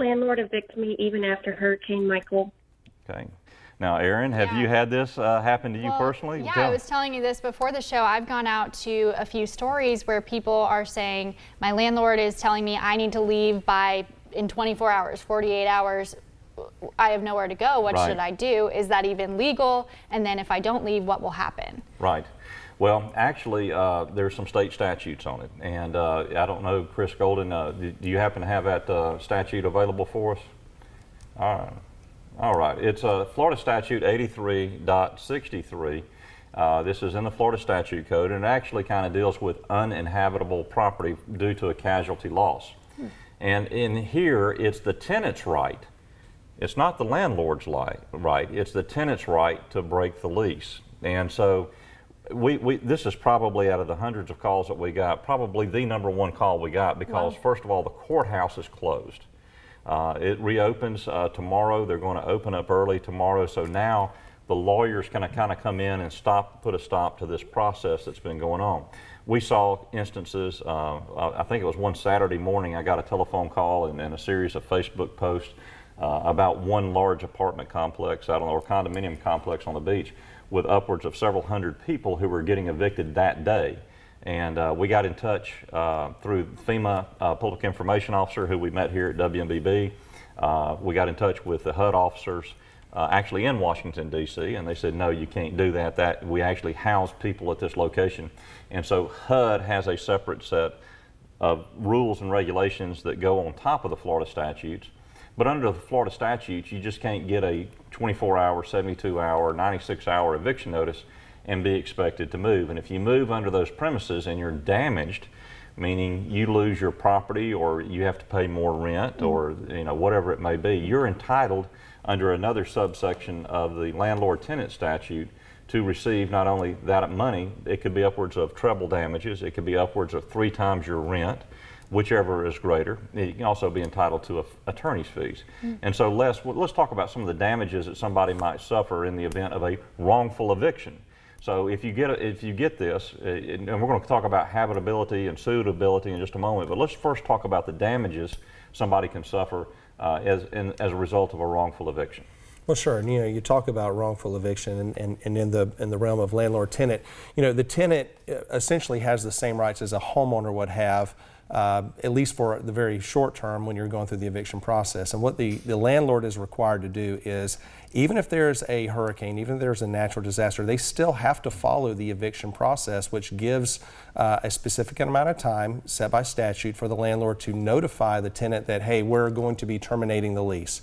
landlord evict me even after Hurricane Michael. Okay. Now, Erin, have you had this happen to you personally? Yeah, I was telling you this before the show. I've gone out to a few stories where people are saying, my landlord is telling me I need to leave in 24 hours, 48 hours. I have nowhere to go. What should I do? Is that even legal? And then if I don't leave, what will happen? Right. Well, actually, there's some state statutes on it. And I don't know, Chris Golden, do you happen to have that statute available for us? All right. It's Florida Statute 83.63. This is in the Florida Statute Code, and it actually kind of deals with uninhabitable property due to a casualty loss. And in here, it's the tenant's right. It's not the landlord's right. It's the tenant's right to break the lease. And so this is probably, out of the hundreds of calls that we got, probably the #1 call we got, because first of all, the courthouse is closed. It reopens tomorrow. They're going to open up early tomorrow. So now the lawyers can kind of come in and put a stop to this process that's been going on. We saw instances, I think it was one Saturday morning, I got a telephone call and a series of Facebook posts about one large apartment complex, or condominium complex on the beach, with upwards of several hundred people who were getting evicted that day. And we got in touch through FEMA Public Information Officer, who we met here at WMBB. We got in touch with the HUD officers actually in Washington, D.C., and they said, no, you can't do that. We actually house people at this location. And so HUD has a separate set of rules and regulations that go on top of the Florida statutes. But under the Florida statutes, you just can't get a 24-hour, 72-hour, 96-hour eviction notice and be expected to move. And if you move under those premises and you're damaged, meaning you lose your property or you have to pay more rent or whatever it may be, you're entitled under another subsection of the landlord-tenant statute to receive not only that money, it could be upwards of treble damages, it could be upwards of 3 times your rent, whichever is greater. You can also be entitled to attorney's fees. And so let's talk about some of the damages that somebody might suffer in the event of a wrongful eviction. So if you get this, and we're going to talk about habitability and suitability in just a moment, but let's first talk about the damages somebody can suffer as a result of a wrongful eviction. Well, sure. And, you talk about wrongful eviction, and in the realm of landlord-tenant, the tenant essentially has the same rights as a homeowner would have, at least for the very short term when you're going through the eviction process. And what the landlord is required to do is, even if there's a hurricane, even if there's a natural disaster, they still have to follow the eviction process, which gives a specific amount of time set by statute for the landlord to notify the tenant that, hey, we're going to be terminating the lease.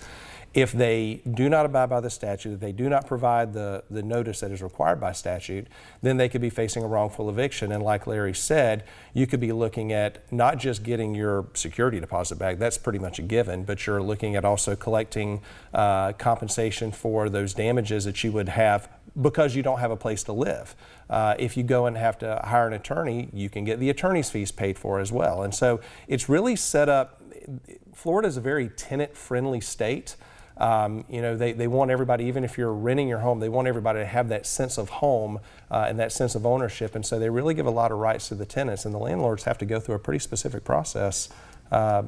If they do not abide by the statute, if they do not provide the notice that is required by statute, then they could be facing a wrongful eviction. And like Larry said, you could be looking at not just getting your security deposit back, that's pretty much a given, but you're looking at also collecting compensation for those damages that you would have because you don't have a place to live. If you go and have to hire an attorney, you can get the attorney's fees paid for as well. And so it's really set up, Florida is a very tenant-friendly state. They want everybody, even if you're renting your home, they want everybody to have that sense of home and that sense of ownership. And so they really give a lot of rights to the tenants, and the landlords have to go through a pretty specific process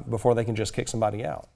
before they can just kick somebody out.